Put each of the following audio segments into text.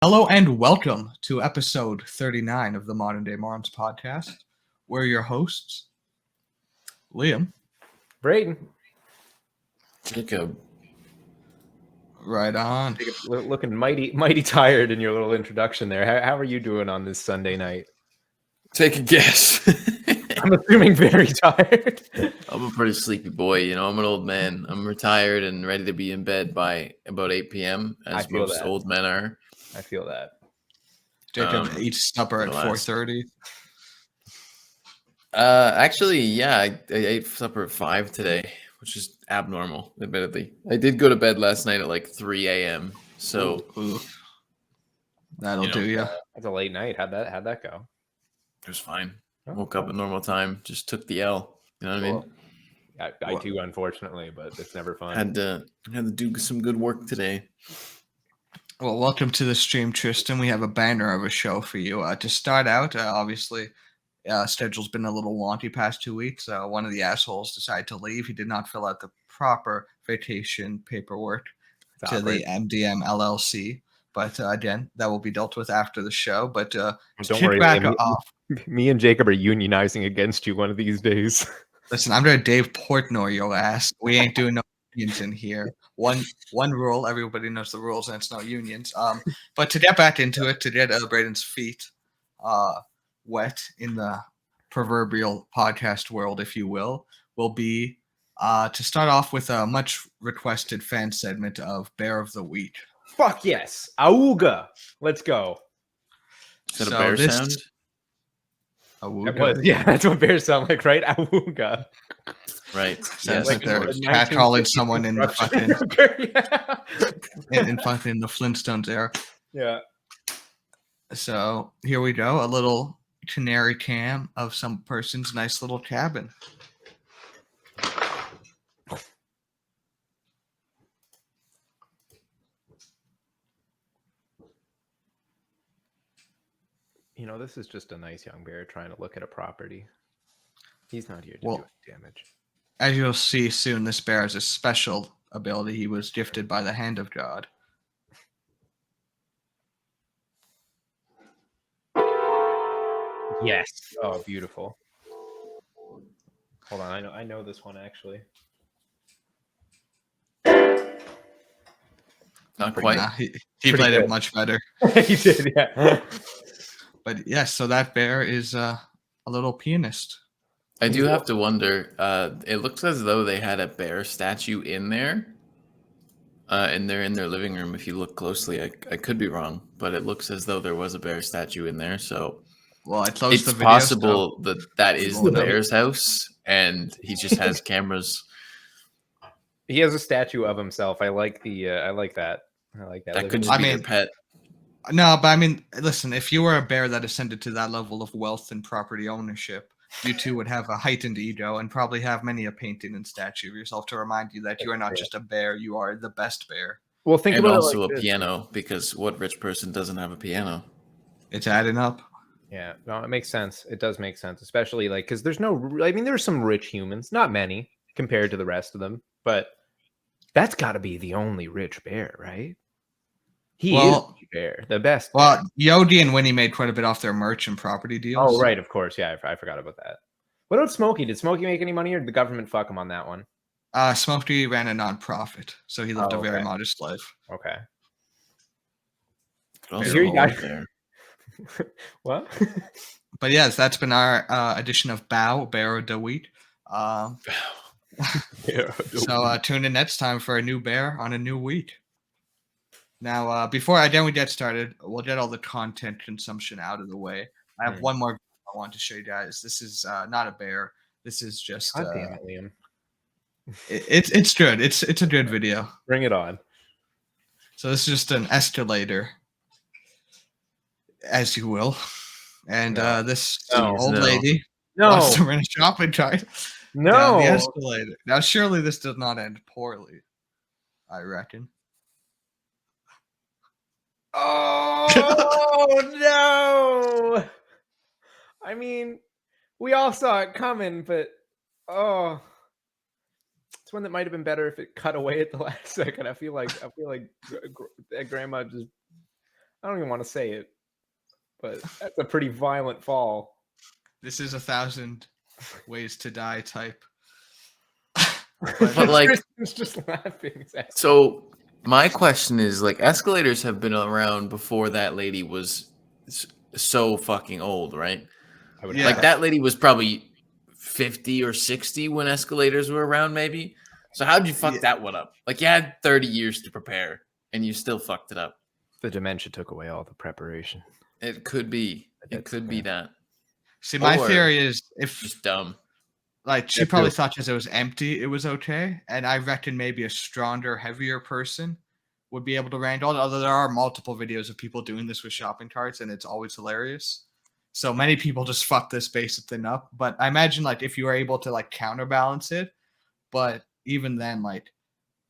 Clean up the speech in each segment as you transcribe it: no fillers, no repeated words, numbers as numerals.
Hello and welcome to episode 39 of the Modern Day Morons podcast. We're your hosts, Liam. Braden. Jacob. Right on. Looking mighty tired in your little introduction there. How are you doing on this Sunday night? Take a guess. I'm assuming very tired. I'm a pretty sleepy boy. I'm an old man. I'm retired and ready to be in bed by about 8 p.m., as most old men are. I feel that. Jacob eats supper at 4:30. Actually, yeah, I ate supper at 5 today, which is abnormal, admittedly. I did go to bed last night at like 3 a.m., so that'll do you. That's a late night. How'd that go? It was fine. Woke up at normal time, just took the L. You know what I mean? I do, unfortunately, but it's never fun. Had to do some good work today. Well, welcome to the stream, Tristan. We have a banner of a show for you. To start out, obviously, schedule's been a little wonky past 2 weeks. One of the assholes decided to leave. He did not fill out the proper vacation paperwork to the MDM LLC. But again, that will be dealt with after the show. But don't worry, me and Jacob are unionizing against you one of these days. Listen, I'm gonna Dave Portnoy your ass. We ain't doing no unions in here. One rule, everybody knows the rules, and it's no unions. But to get back into it, to get Braden's feet wet in the proverbial podcast world, if you will be to start off with a much requested fan segment of Bear of the Week. Fuck yes, Auga. Let's go. Is that a bear sound? Yeah, that's what bears sound like, right? Auga. Right. Sounds like they're catcalling someone in the fucking in fucking the Flintstones era. Yeah. So here we go, a little canary cam of some person's nice little cabin. This is just a nice young bear trying to look at a property. He's not here to do any damage. As you'll see soon, this bear has a special ability. He was gifted by the hand of God. Yes. Oh, beautiful. Hold on, I know this one actually. Not quite. Nah, he played it much better. He did, yeah. But yes, so that bear is a little pianist. I do have to wonder. It looks as though they had a bear statue in there, and they're in their living room. If you look closely, I could be wrong, but it looks as though there was a bear statue in there. So, well, I closed the it's video, possible that is the bear's house, and he just has cameras. He has a statue of himself. I like the. I like that. That could just be your pet. No, but I mean, listen, if you were a bear that ascended to that level of wealth and property ownership, you too would have a heightened ego and probably have many a painting and statue of yourself to remind you that you are not just a bear, you are the best bear. Well, think and about also it like a piano, because what rich person doesn't have a piano? It's adding up. Yeah, no, it makes sense. It does make sense, especially because there's there's some rich humans, not many compared to the rest of them, but that's got to be the only rich bear, right? He is bear, the best. Well, Yodi and Winnie made quite a bit off their merch and property deals. Oh, right, of course. Yeah, I forgot about that. What about Smokey? Did Smokey make any money, or did the government fuck him on that one? Smokey ran a non-profit, so he lived a very modest life. Okay. Here you got there. What? But yes, that's been our edition of Bear of the Week. So tune in next time for a new bear on a new week. Now, before we get started, we'll get all the content consumption out of the way. I have one more I want to show you guys. This is not a bear. This is just. God damn it, Liam. It's good. It's a good video. Bring it on. So this is just an escalator, as you will, and this old lady wants to run a shopping cart down the escalator. Now, surely this does not end poorly. I reckon. Oh no! I mean, we all saw it coming, but it's one that might have been better if it cut away at the last second. I feel like grandma just I don't even want to say it, but that's a pretty violent fall. This is 1,000 ways to die type. But like, Tristan's just laughing. so my question is, like, escalators have been around before that lady was so fucking old, right? I would Yeah. Like, that lady was probably 50 or 60 when escalators were around, maybe. So how'd you fuck that one up? Like, you had 30 years to prepare, and you still fucked it up. The dementia took away all the preparation. It could be. It could be that. See, my Or theory is if just dumb. like she Yeah, probably too. thought because it was empty, it was okay, and I reckon maybe a stronger, heavier person would be able to handle it. Although there are multiple videos of people doing this with shopping carts, and it's always hilarious. So many people just fuck this basic thing up. But I imagine like if you were able to like counterbalance it, but even then, like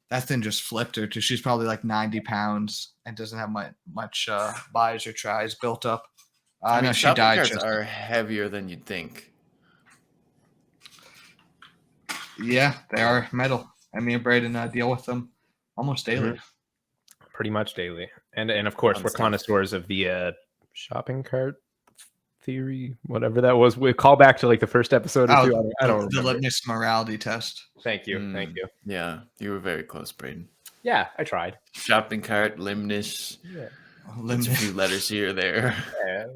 that thing just flipped her to she's probably like 90 pounds and doesn't have much buys or tries built up. I mean, No, she shopping died. carts Just are heavier than you'd think. yeah, they are metal. And me and Braden deal with them almost daily. Pretty much daily. And of course, Fun we're stuff. connoisseurs of the shopping cart theory, whatever that was. We call back to like the first episode or two. I don't the remember. litmus morality test. Thank you. Thank you. Yeah, you were very close, Braden. Yeah, I tried. Shopping cart, limnish. Yeah. There's a few letters here or there. Yeah.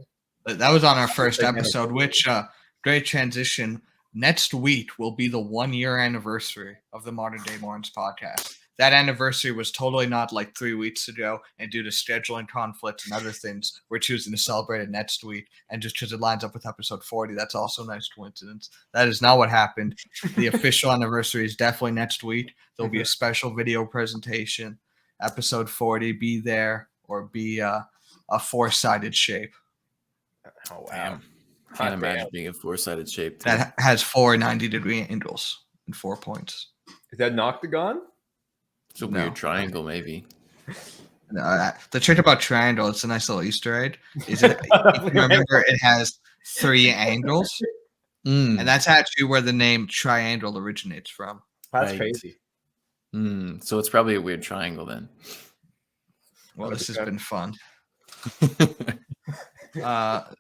That was on our first Like episode, which great transition. Next week will be the 1-year anniversary of the Modern Day Morons podcast. That anniversary was totally not like 3 weeks ago, and due to scheduling conflicts and other things, we're choosing to celebrate it next week. And just because it lines up with episode 40, that's also a nice coincidence. That is not what happened. The official anniversary is definitely next week. There'll be a special video presentation. Episode 40, be there or be a 4-sided shape. Oh wow. Damn. Can't imagine being a 4-sided shape. Too. That has 4 90-degree angles and 4 points. Is that Noctagon? It's a No. weird triangle, maybe. The trick about triangle, it's a nice little Easter egg. Is it? If you remember, it has 3 angles, and that's actually where the name triangle originates from. That's Right. crazy. So it's probably a weird triangle then. Well, this has been fun.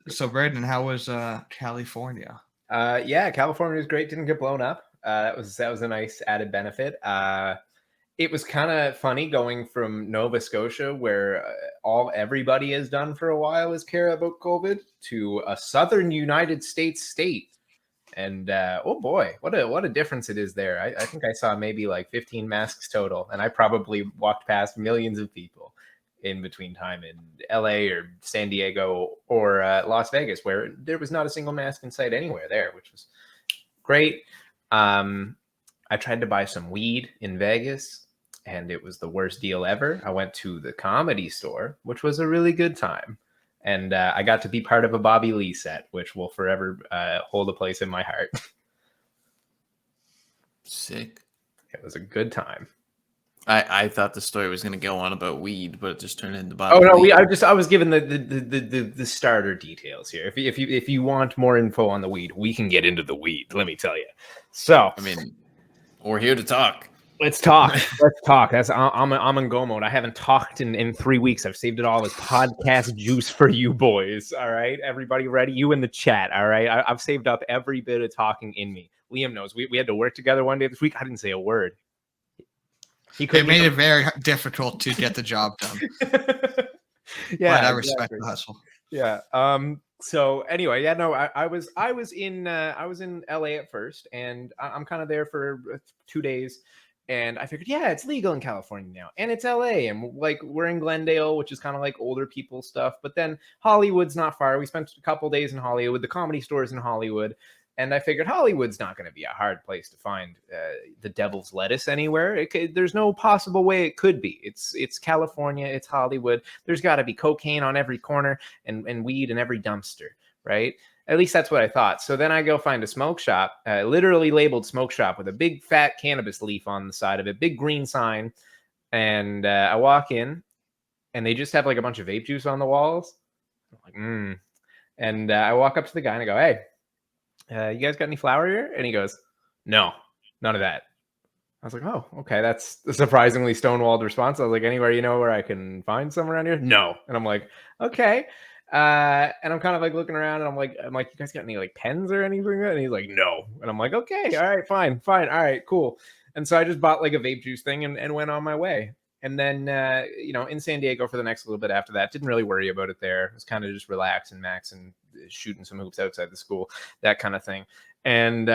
So Braden, how was California? Yeah, California was great. Didn't get blown up. That was a nice added benefit. It was kind of funny going from Nova Scotia, where everybody has done for a while is care about COVID, to a southern United States state. And oh boy, what a difference it is there. I think I saw maybe like 15 masks total, and I probably walked past millions of people in between time in LA or San Diego or Las Vegas, where there was not a single mask in sight anywhere there, which was great. I tried to buy some weed in Vegas, and it was the worst deal ever. I went to the Comedy Store, which was a really good time. And I got to be part of a Bobby Lee set, which will forever hold a place in my heart. Sick. It was a good time. I thought the story was going to go on about weed, but it just turned into Bobby. Oh no, Lee. I was given the starter details here. If you want more info on the weed, we can get into the weed. Let me tell you. So I mean, we're here to talk. Let's talk. Let's talk. I'm in go mode. I haven't talked in 3 weeks. I've saved it all as podcast juice for you boys. All right, everybody ready? You in the chat. All right, I've saved up every bit of talking in me. Liam knows. We had to work together one day this week. I didn't say a word. It made it very difficult to get the job done. Yeah, but I respect the hustle. Yeah. So anyway, yeah, no, I was in LA at first, and I'm kind of there for 2 days, and I figured, yeah, it's legal in California now, and it's LA, and like we're in Glendale, which is kind of like older people stuff, but then Hollywood's not far. We spent a couple days in Hollywood. The Comedy Store's in Hollywood. And I figured Hollywood's not going to be a hard place to find the devil's lettuce anywhere. There's no possible way it could be. It's California. It's Hollywood. There's got to be cocaine on every corner and weed in every dumpster, right? At least that's what I thought. So then I go find a smoke shop, literally labeled smoke shop with a big fat cannabis leaf on the side of it, big green sign. And I walk in, and they just have like a bunch of vape juice on the walls. I'm like, And I walk up to the guy and I go, hey, you guys got any flour here? And he goes, no, none of that. I was like, oh, okay, that's a surprisingly stonewalled response. I was like, anywhere you know where I can find some around here? No. And I'm like, okay. And I'm kind of like looking around and I'm like, you guys got any like pens or anything? And he's like, no. And I'm like, okay, all right, fine. All right, cool. And so I just bought like a vape juice thing and went on my way. And then, in San Diego for the next little bit after that, didn't really worry about it there. It was kind of just relax and max and shooting some hoops outside the school, that kind of thing. And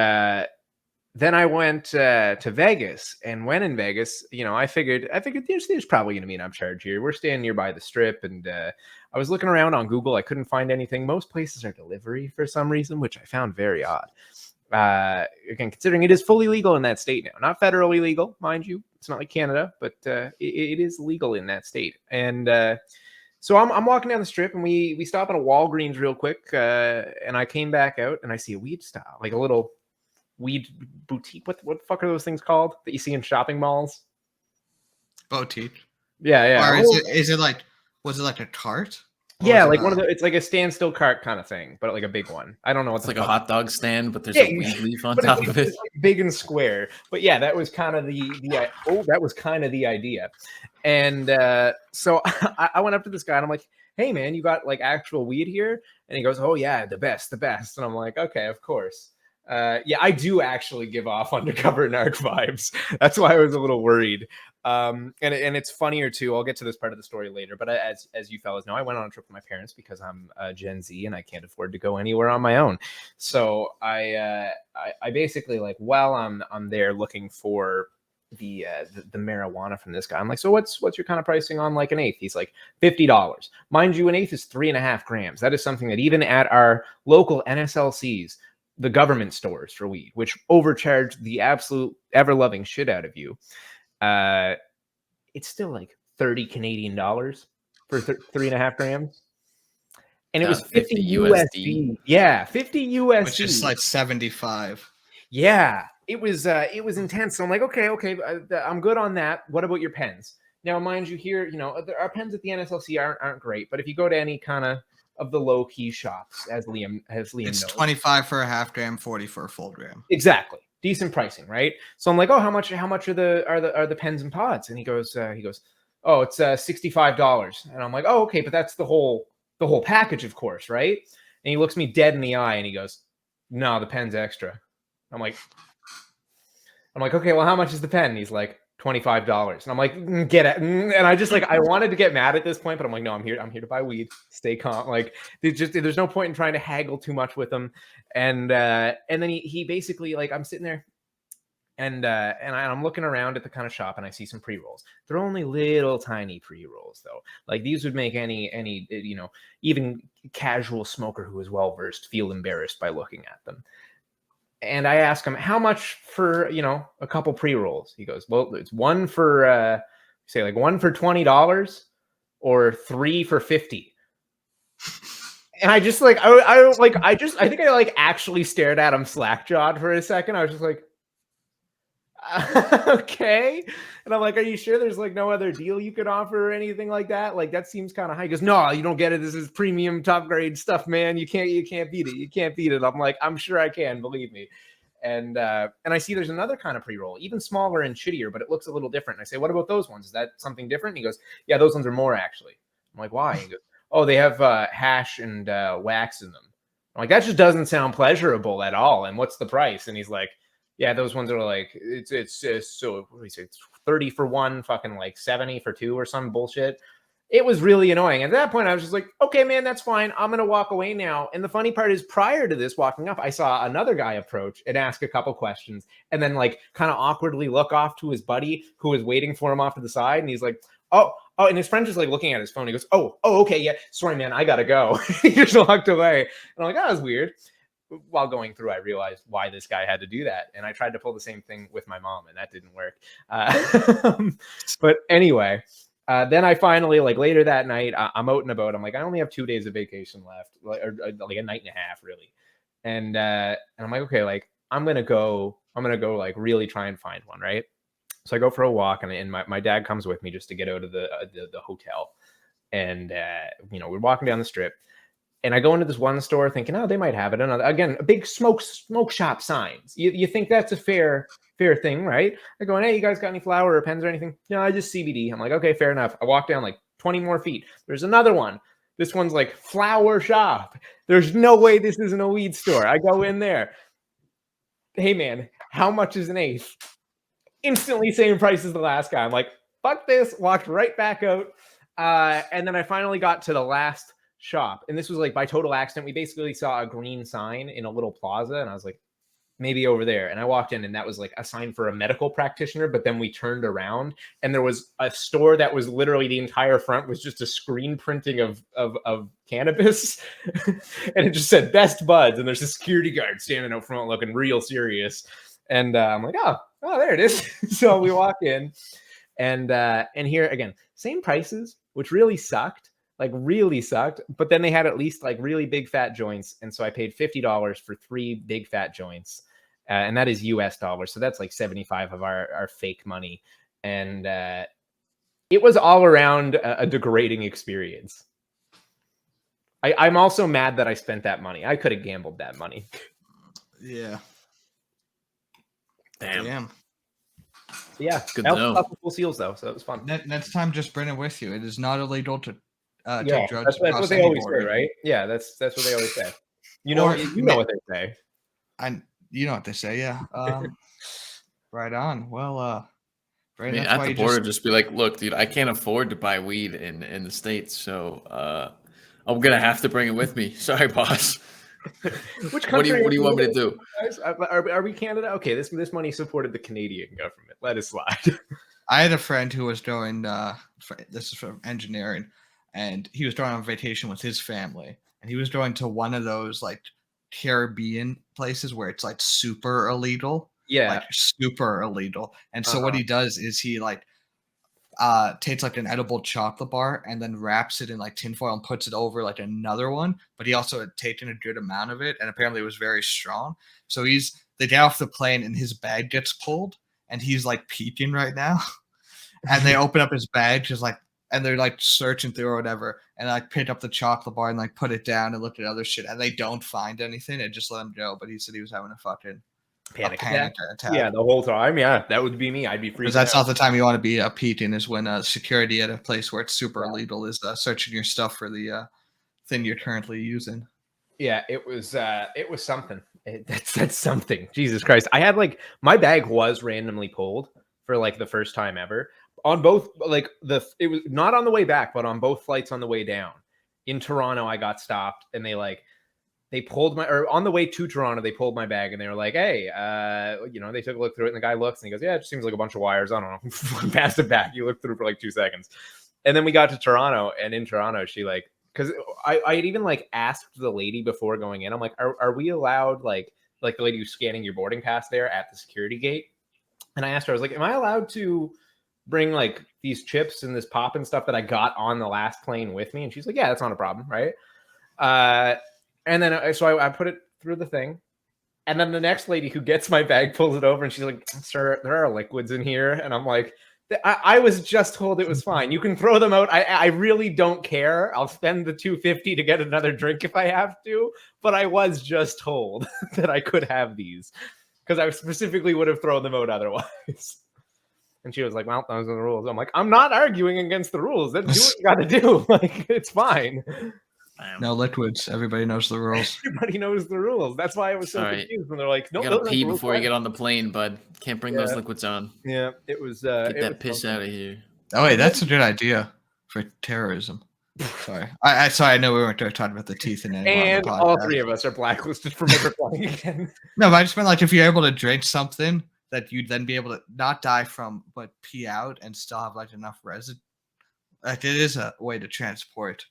then I went to Vegas, and when in Vegas, I figured there's probably going to be an upcharge here. We're staying nearby the Strip, and I was looking around on Google. I couldn't find anything. Most places are delivery for some reason, which I found very odd. Again, considering it is fully legal in that state now, not federally legal, mind you. It's not like Canada, but it is legal in that state. And so I'm walking down the Strip, and we stop at a Walgreens real quick, and I came back out, and I see a weed stop, like a little weed boutique. What the fuck are those things called that you see in shopping malls? Boutique. Yeah. Or is it like, was it like a cart? Yeah, like one of the, it's like a standstill cart kind of thing, but like a big one. I don't know what's like a hot dog stand, but there's a weed leaf on top of it. It's like big and square. But yeah, that was kind of the idea. And so I went up to this guy and I'm like, hey man, you got like actual weed here? And he goes, oh yeah, the best. And I'm like, okay, of course. Yeah, I do actually give off undercover narc vibes. That's why I was a little worried. And it's funnier too. I'll get to this part of the story later. But as you fellas know, I went on a trip with my parents because I'm Gen Z and I can't afford to go anywhere on my own. So I basically, like, while I'm there looking for the marijuana from this guy, I'm like, so what's your kind of pricing on like an eighth? He's like $50. Mind you, an eighth is 3.5 grams. That is something that even at our local NSLCs, the government stores for weed, which overcharge the absolute ever-loving shit out of you, it's still like 30 Canadian dollars for 3.5 grams. And it was 50 USD. Yeah, 50 USD. Which is like 75. Yeah, it was intense. So I'm like, okay, I'm good on that. What about your pens? Now, mind you, here, our pens at the NSLC aren't great, but if you go to any kind of the low key shops, as Liam it's knows, 25 for a half gram, 40 for a full gram. Exactly, decent pricing, right? So I'm like, oh, how much are the pens and pods? And he goes, oh, it's $65. And I'm like, oh, okay, but that's the whole package, of course, right? And he looks me dead in the eye and he goes, no, the pen's extra. I'm like, okay, well, how much is the pen? And he's like, $25. And I'm like, get it. And I just I wanted to get mad at this point, but I'm like, no, I'm here to buy weed. Stay calm. Like, there's no point in trying to haggle too much with him. And then he basically, like, I'm sitting there and I'm looking around at the kind of shop and I see some pre-rolls. They're only little tiny pre-rolls though. Like, these would make any even casual smoker who is well versed feel embarrassed by looking at them. And I ask him, how much for, a couple pre-rolls? He goes, well, it's one for, one for $20 or 3 for $50. And I just I think I actually stared at him slack-jawed for a second. I was just like, okay. And I'm like, are you sure there's no other deal you could offer or anything like that? Like, that seems kind of high. He goes, no, you don't get it. This is premium top grade stuff, man. You can't beat it. You can't beat it. I'm like, I'm sure I can, believe me. And I see there's another kind of pre-roll, even smaller and shittier, but it looks a little different. And I say, what about those ones? Is that something different? And he goes, yeah, those ones are more actually. I'm like, why? He goes, oh, they have hash and wax in them. I'm like, that just doesn't sound pleasurable at all. And what's the price? And he's like, yeah, those ones are like, it's so, what do we say? It's 30 for one, fucking like 70 for two or some bullshit. It was really annoying. At that point, I was just like, okay, man, that's fine. I'm going to walk away now. And the funny part is, prior to this walking up, I saw another guy approach and ask a couple questions and then kind of awkwardly look off to his buddy who was waiting for him off to the side. And he's like, oh, and his friend just looking at his phone. He goes, oh, okay, yeah, sorry, man, I got to go. He just walked away. And I'm like, that was weird. While going through, I realized why this guy had to do that. And I tried to pull the same thing with my mom, and that didn't work. But anyway, then I finally, later that night, I'm out and about. I'm like, I only have 2 days of vacation left, or like a night and a half, really. And I'm like, okay, I'm going to go really try and find one, right? So I go for a walk, and my dad comes with me just to get out of the hotel. And, we're walking down the Strip. And I go into this one store thinking, oh, they might have it. Another, again, a big smoke shop signs. You think that's a fair thing, right? I go, hey, you guys got any flower or pens or anything? No, I just CBD. I'm like, okay, fair enough. I walk down like 20 more feet. There's another one. This one's like flower shop. There's no way this isn't a weed store. I go in there. Hey, man, how much is an eighth? Instantly same price as the last guy. I'm like, fuck this. Walked right back out. And then I finally got to the last shop. And this was like by total accident. We basically saw a green sign in a little plaza. And I was like, maybe over there. And I walked in and that was like a sign for a medical practitioner. But then we turned around and there was a store that was literally the entire front was just a screen printing of cannabis. And it just said Best Buds. And there's a security guard standing out front looking real serious. And I'm like, oh, there it is. So we walk in and here again, same prices, which really sucked. Like really sucked, but then they had at least like really big fat joints. And so I paid $50 for 3 big fat joints. And that is US dollars. So that's like 75 of our fake money. And it was all around a degrading experience. I'm also mad that I spent that money. I could have gambled that money. Yeah. Damn. Yeah. Good to know. Full seals though, so it was fun. Next time, just bring it with you. It is not illegal to yeah, take drugs. That's what they always say, right? Yeah, that's what they always say. You know what they say. You know what they say, yeah. Right on. Well, Braden, at the border, just be like, look, dude, I can't afford to buy weed in the States, so I'm gonna have to bring it with me. Sorry, boss. Which country? What do you want me to do? Are we Canada? Okay, this money supported the Canadian government. Let it slide. I had a friend who was doing this is from engineering, and he was going on vacation with his family, and he was going to one of those like Caribbean places where it's like super illegal. Yeah, like super illegal. And so what he does is he like takes like an edible chocolate bar and then wraps it in like tinfoil and puts it over like another one. But he also had taken a good amount of it, and apparently it was very strong. So they get off the plane and his bag gets pulled, and he's like peeking right now. And they open up his bag, just like, and they're like searching through or whatever, and like pick up the chocolate bar and like put it down and look at other shit, and they don't find anything and just let him go. But he said he was having a fucking panic attack. Yeah, the whole time. Yeah, that would be me. I'd be freaking out. Because that's not the time you want to be peeking, is when security at a place where it's super illegal is searching your stuff for the thing you're currently using. Yeah, it was something. That's something. Jesus Christ. I had like, my bag was randomly pulled for like the first time ever on both, like it was not on the way back, but on both flights on the way down. In Toronto, I got stopped and they pulled on the way to Toronto, they pulled my bag and they were like, hey, they took a look through it and the guy looks and he goes, yeah, it just seems like a bunch of wires. I don't know. Passed it back. You looked through for like 2 seconds. And then we got to Toronto, and in Toronto, she like, because I had even like asked the lady before going in, I'm like, are we allowed like the lady who's scanning your boarding pass there at the security gate? And I asked her, I was like, am I allowed to bring like these chips and this pop and stuff that I got on the last plane with me? And she's like, yeah, that's not a problem. Right. And then so I put it through the thing. And then the next lady who gets my bag pulls it over and she's like, sir, there are liquids in here. And I'm like, I was just told it was fine. You can throw them out. I really don't care. I'll spend the $2.50 to get another drink if I have to. But I was just told that I could have these because I specifically would have thrown them out otherwise. And she was like, well, those are the rules. I'm like, I'm not arguing against the rules. Then do what you got to do. Like, it's fine. No liquids. Everybody knows the rules. Everybody knows the rules. That's why I was so confused when they're like, no, you gotta pee before you get on the plane, bud. Can't bring those liquids on. Yeah, it was. Get that piss out of here. Oh wait, that's a good idea for terrorism. Sorry, I know we weren't talking about the teeth and all 3 of us are blacklisted from ever playing again. No, but I just meant like if you're able to drink something that you'd then be able to not die from, but pee out and still have like enough residue. Like it is a way to transport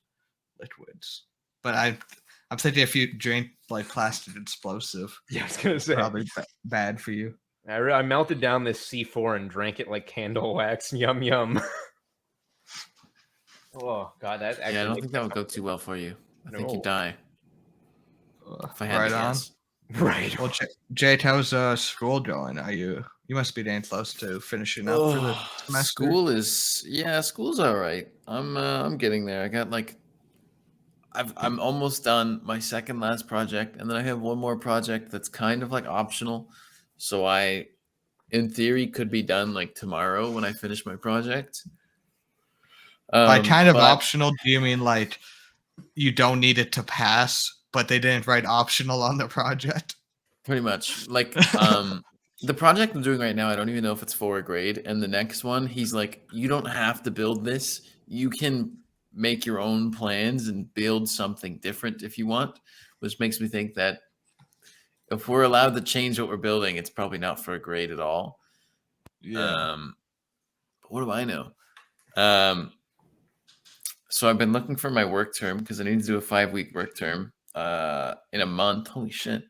liquids, but I'm thinking if you drink like plastic explosive, yeah, I was gonna say probably bad for you. I melted down this C4 and drank it like candle wax. Yum yum. Oh god, that actually I don't think that would go too well for you. I think you die. If I had right to on. guess. Right. Well, Jade, how's school going? You must be getting close to finishing up for the semester. School's all right. I'm getting there. I got like I'm almost done my second last project, and then I have one more project that's kind of like optional. So I, in theory, could be done like tomorrow when I finish my project. By kind of But optional, do you mean like you don't need it to pass, but they didn't write optional on the project? pretty much like the project I'm doing right now, I don't even know if it's for a grade. And the next one, he's like, you don't have to build this. You can make your own plans and build something different if you want, which makes me think that if we're allowed to change what we're building, it's probably not for a grade at all. Yeah. But what do I know? So I've been looking for my work term because I need to do a 5-week work term in a month. Holy shit.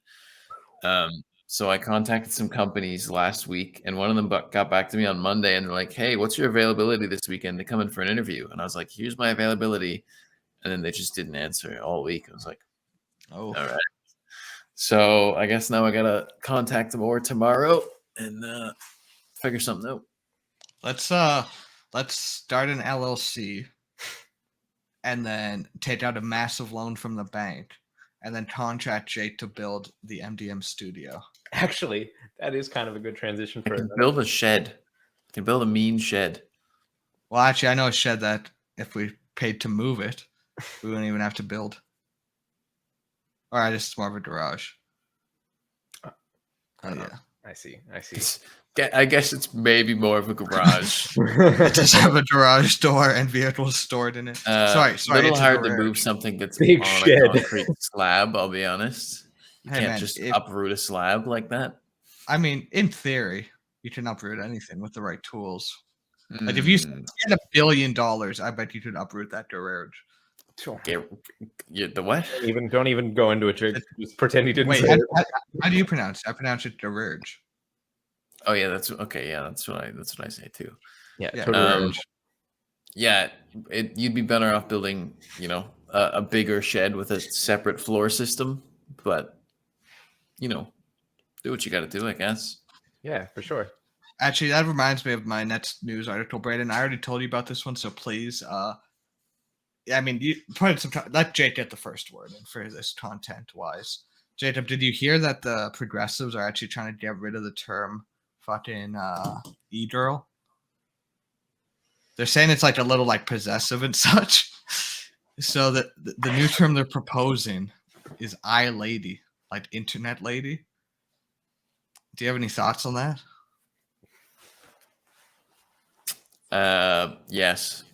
So I contacted some companies last week, and one of them got back to me on Monday, and they're like, "Hey, what's your availability this weekend to come in for an interview?" And I was like, "Here's my availability," and then they just didn't answer all week. I was like, Oh. "All right." So I guess now I gotta contact them more tomorrow and figure something out. Let's start an LLC and then take out a massive loan from the bank and then contract Jake to build the MDM studio. Actually, that is kind of a good transition I for can build a shed. I can build a mean shed. Well, actually, I know a shed that if we paid to move it, we wouldn't even have to build. All right, it's more of a garage. Oh, yeah. I see. I guess it's maybe more of a garage. It does have a garage door and vehicles stored in it. Sorry. A little it's hard a to move garage. something that's Big on shed. a concrete slab, I'll be honest. You Hey, can't man, just uproot a slab like that. I mean, in theory, you can uproot anything with the right tools. Like if you had $1 billion, I bet you could uproot that garage. The what? Don't even go into it. Just pretend you didn't Wait, say it. how do you pronounce it? I pronounce it garage. Oh yeah, that's okay. Yeah, that's what I say too. Yeah, Yeah. totally. Yeah, you'd be better off building, a bigger shed with a separate floor system, but do what you got to do, I guess. Yeah, for sure. Actually, that reminds me of my next news article, Braden. I already told you about this one, so please, I mean, you put some time. Let Jake get the first word in for this content-wise. Jacob, did you hear that the progressives are actually trying to get rid of the term fucking e-girl? They're saying it's like a little like possessive and such. So that the new term they're proposing is I-lady, like internet lady. Do you have any thoughts on that? Yes,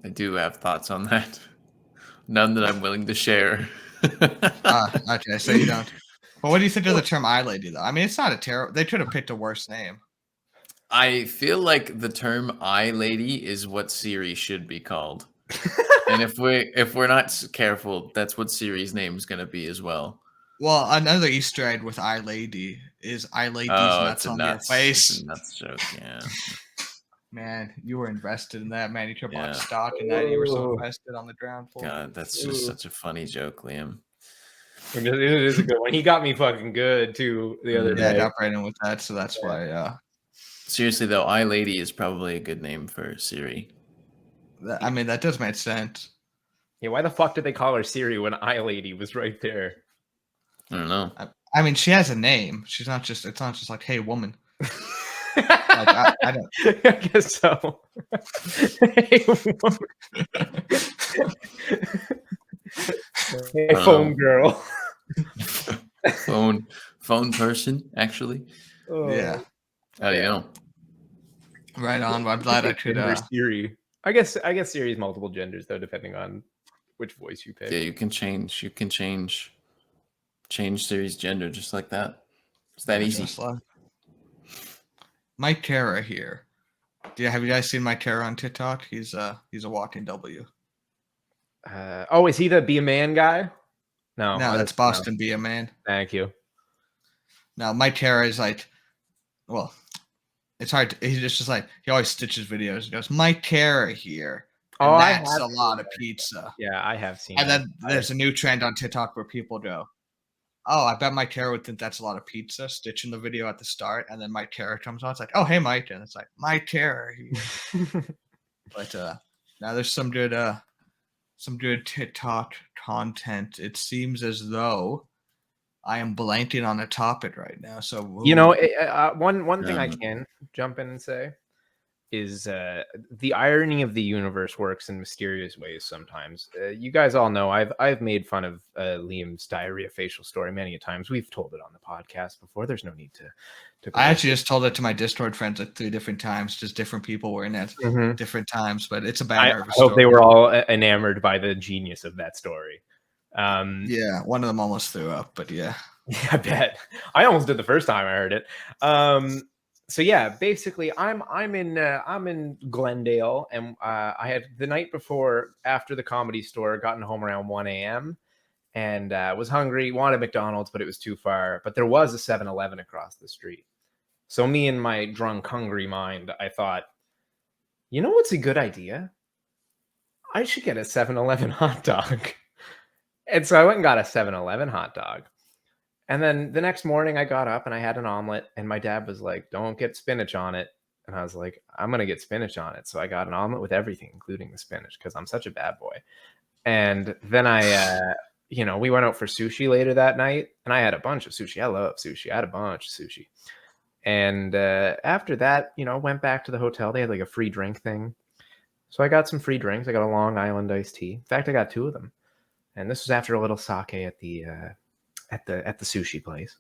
I do have thoughts on that. None that I'm willing to share. Okay, so you don't. But what do you think of the term I-lady, though? I mean, it's not a terrible. They could have picked a worse name. I feel like the term I-lady is what Siri should be called. And if we're not careful, that's what Siri's name is going to be as well. Well, another Easter egg with I-lady is I-lady's nuts on your face. It's a nuts joke, yeah. Man, you were invested in that, man. You could have bought stock in that. You were so invested on the ground floor. God, that's just such a funny joke, Liam. It is a good one. He got me fucking good too the other day. Yeah, I got Braden with that, so that's why. Seriously though, I-lady is probably a good name for Siri. I mean, that does make sense. Yeah, why the fuck did they call her Siri when I-lady was right there? I don't know. I mean, she has a name. She's not just. It's not just like, hey, woman. I don't. I guess so. Hey, hey phone girl. phone person, actually. Yeah. How do you know? Right on. Well, I'm glad I could. Siri. I guess Siri's multiple genders though, depending on which voice you pick. Yeah, you can change Siri's gender just like that. It's that easy. Mike Terra here. Have you guys seen Mike Terra on TikTok? He's a walking W. Is he the Be a Man guy? No, that's Boston Be a Man. Thank you. Now Mike Terra is like, well, it's hard. He's just like he always stitches videos. He goes, Mike Terra here. And that's a lot of pizza. Yeah, I have seen. And then there's a new trend on TikTok where people go, oh, I bet Mike Terra would think that's a lot of pizza, stitching the video at the start, and then Mike Terra comes on. It's like, oh, hey, Mike. And it's like, Mike Terra here. But now there's some good some good TikTok content. It seems as though I am blanking on a topic right now. So one thing I can jump in and say is the irony of the universe works in mysterious ways sometimes. You guys all know I've made fun of Liam's diarrhea facial story many a times. We've told it on the podcast before. There's no need to I actually just told it to my Discord friends like 3 different times. Just different people were in it different times, but it's a bad nervous I hope story. they were all enamored by the genius of that story. Yeah, one of them almost threw up, but yeah. Yeah, I bet. I almost did the first time I heard it. So yeah, basically, I'm in Glendale, and I had the night before after the Comedy Store, gotten home around 1 a.m. and was hungry, wanted McDonald's, but it was too far. But there was a 7-Eleven across the street. So me and my drunk, hungry mind, I thought, you know what's a good idea? I should get a 7-Eleven hot dog. And so I went and got a 7-Eleven hot dog. And then the next morning I got up and I had an omelet, and my dad was like, don't get spinach on it. And I was like, I'm going to get spinach on it. So I got an omelet with everything, including the spinach, because I'm such a bad boy. And then we went out for sushi later that night, and I had a bunch of sushi. I love sushi. I had a bunch of sushi. And after that, went back to the hotel. They had like a free drink thing. So I got some free drinks. I got a Long Island iced tea. In fact, I got 2 of them. And this was after a little sake at the sushi place.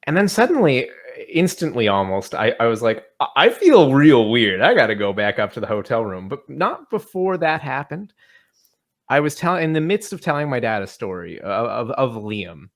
And then suddenly, instantly almost, I was like, I feel real weird. I got to go back up to the hotel room. But not before that happened. I was in the midst of telling my dad a story of Liam.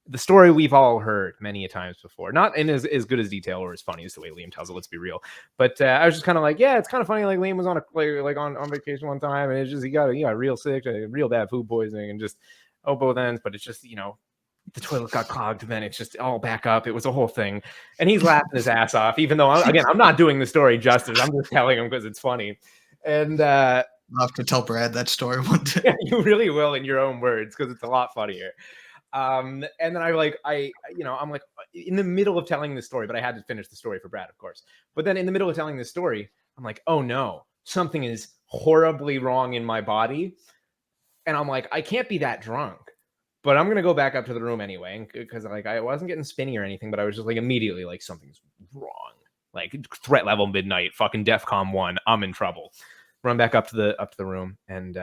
The story we've all heard many a times before. Not in as good as detail or as funny as the way Liam tells it, let's be real. But I was just kind of like, yeah, it's kind of funny. Like Liam was on on vacation one time, and it's just he got real sick, real bad food poisoning, and just both ends. But it's just the toilet got clogged, and then it's just all back up. It was a whole thing, and he's laughing his ass off. Even though I'm not doing the story justice. I'm just telling him because it's funny. And I'll have to tell Brad that story one day. Yeah, you really will in your own words because it's a lot funnier. And then I'm like in the middle of telling this story, but I had to finish the story for Brad, of course. But then in the middle of telling this story, I'm like, oh no, something is horribly wrong in my body. And I'm like, I can't be that drunk, but I'm going to go back up to the room anyway. Because I wasn't getting spinny or anything, but I was just like immediately like something's wrong. Like threat level midnight, fucking DEFCON 1, I'm in trouble. Run back up to the room, and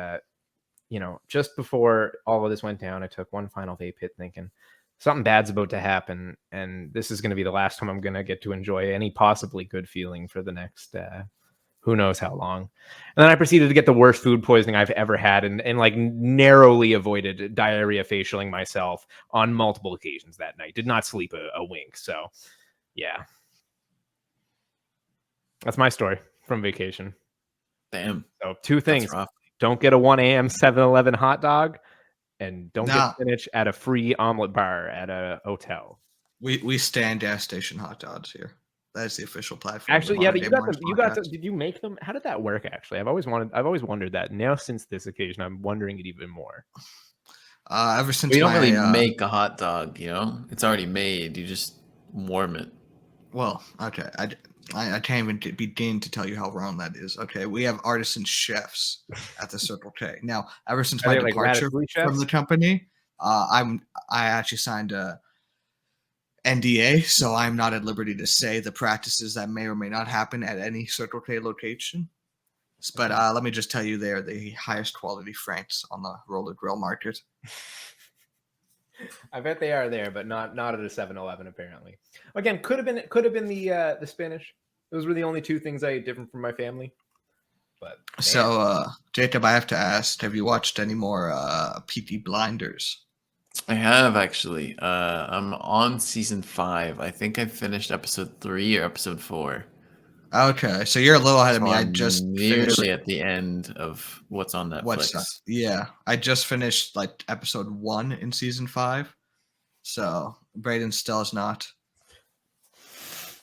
just before all of this went down, I took one final vape hit thinking something bad's about to happen, and this is going to be the last time I'm going to get to enjoy any possibly good feeling for the next who knows how long. And then I proceeded to get the worst food poisoning I've ever had, and like narrowly avoided diarrhea facialing myself on multiple occasions that night. Did not sleep a wink. So yeah, that's my story from vacation. Damn. So 2 things. Don't get a 1 a.m. 7-Eleven hot dog, and don't get spinach at a free omelet bar at a hotel. We stand gas station hot dogs here. That is the official platform. Actually, yeah, but you got did you make them? How did that work? Actually, I've always wondered that. Now, since this occasion, I'm wondering it even more. Ever since you don't really make a hot dog, it's already made. You just warm it. Well, okay, I can't even begin to tell you how wrong that is. Okay, we have artisan chefs at the Circle K. Now, ever since my departure from the company, I actually signed a NDA, so I'm not at liberty to say the practices that may or may not happen at any Circle K location. But let me just tell you, they're the highest quality franks on the roller grill market. I bet they are there, but not at a 7-Eleven apparently. Again, could have been the spinach. Those were the only 2 things I ate different from my family. But so, Jacob, I have to ask: have you watched any more Peaky Blinders? I have actually. I'm on season 5. I think I finished episode 3 or episode 4. Okay, so you're a little ahead of me. I just nearly at the end of what's on Netflix. Yeah, I just finished like episode 1 in season 5. So Braden still has not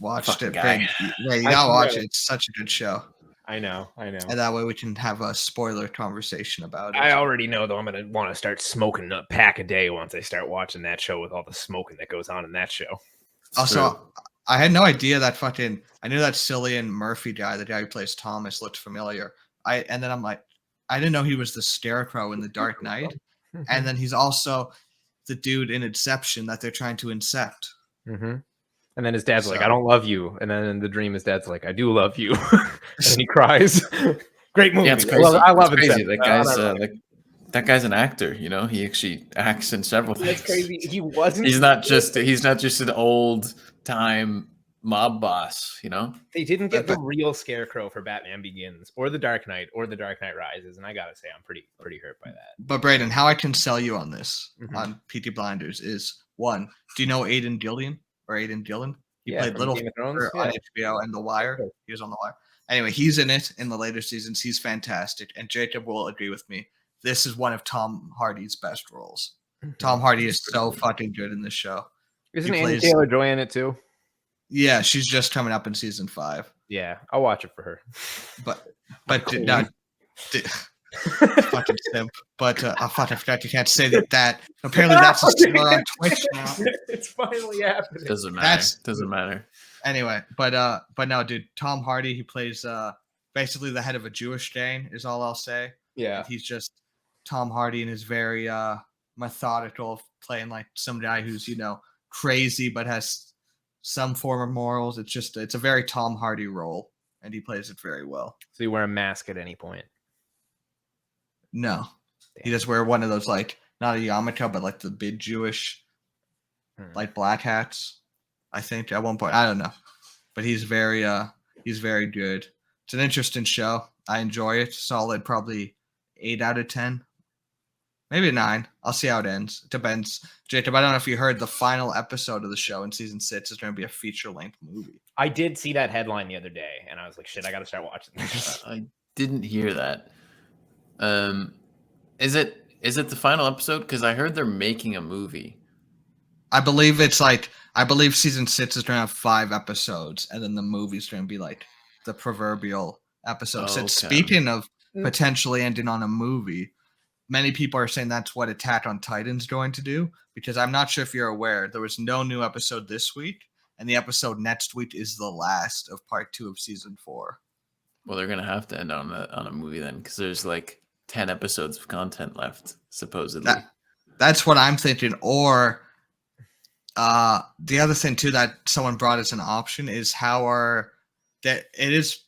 watched it. Yeah, you gotta watch it. It's such a good show. I know. And that way we can have a spoiler conversation about it. I already know, though, I'm going to want to start smoking a pack a day once I start watching that show with all the smoking that goes on in that show. Also, I had no idea that I knew that Cillian Murphy guy, the guy who plays Thomas, looked familiar. And then I'm like, I didn't know he was the Scarecrow in The Dark Knight, and then he's also the dude in Inception that they're trying to incept. Mm-hmm. And then his dad's like, "I don't love you," and then in the dream, his dad's like, "I do love you," and he cries. Great movie. Yeah, it's crazy. I love it's crazy. Inception. That guy's an actor. You know, he actually acts in several things. That's crazy. He wasn't. He's not just an old time mob boss. You know, they didn't get the real Scarecrow for Batman Begins or The Dark Knight or The Dark Knight Rises, and I gotta say, I'm pretty hurt by that. But Braden, how I can sell you on this on PT Blinders is one. Do you know Aidan Gillen? He played Littlefinger on HBO and The Wire. He was on The Wire. Anyway, he's in it in the later seasons. He's fantastic, and Jacob will agree with me. This is one of Tom Hardy's best roles. Tom Hardy is so fucking good in this show. Isn't Anya Taylor-Joy in it too? Yeah, she's just coming up in season 5. Yeah, I'll watch it for her. But fucking simp. But I forgot you can't say that. Apparently that's a star on Twitch now. It's finally happening. Doesn't matter. Anyway, but no, dude, Tom Hardy, he plays basically the head of a Jewish gang, is all I'll say. Yeah. And he's just Tom Hardy and is very methodical, playing like some guy who's, crazy but has some form of morals. It's a very Tom Hardy role, and he plays it very well. So you wear a mask at any point? No. Damn. He just wear one of those, like, not a yarmulke, but like the big Jewish like black hats, I think, at one point. I don't know. But he's very good. It's an interesting show. I enjoy it. Solid, probably 8 out of 10. Maybe a 9. I'll see how it ends. It depends. Jacob, I don't know if you heard the final episode of the show in season 6 is going to be a feature-length movie. I did see that headline the other day, and I was like, shit, I got to start watching this. I didn't hear that. Is it the final episode? Because I heard they're making a movie. I believe season 6 is going to have 5 episodes, and then the movie's going to be like the proverbial episode. So speaking of potentially ending on a movie, many people are saying that's what Attack on Titan's going to do, because I'm not sure if you're aware, there was no new episode this week, and the episode next week is the last of part 2 of season 4. Well, they're going to have to end on a movie then, because there's like 10 episodes of content left, supposedly. That's what I'm thinking. Or the other thing too that someone brought as an option is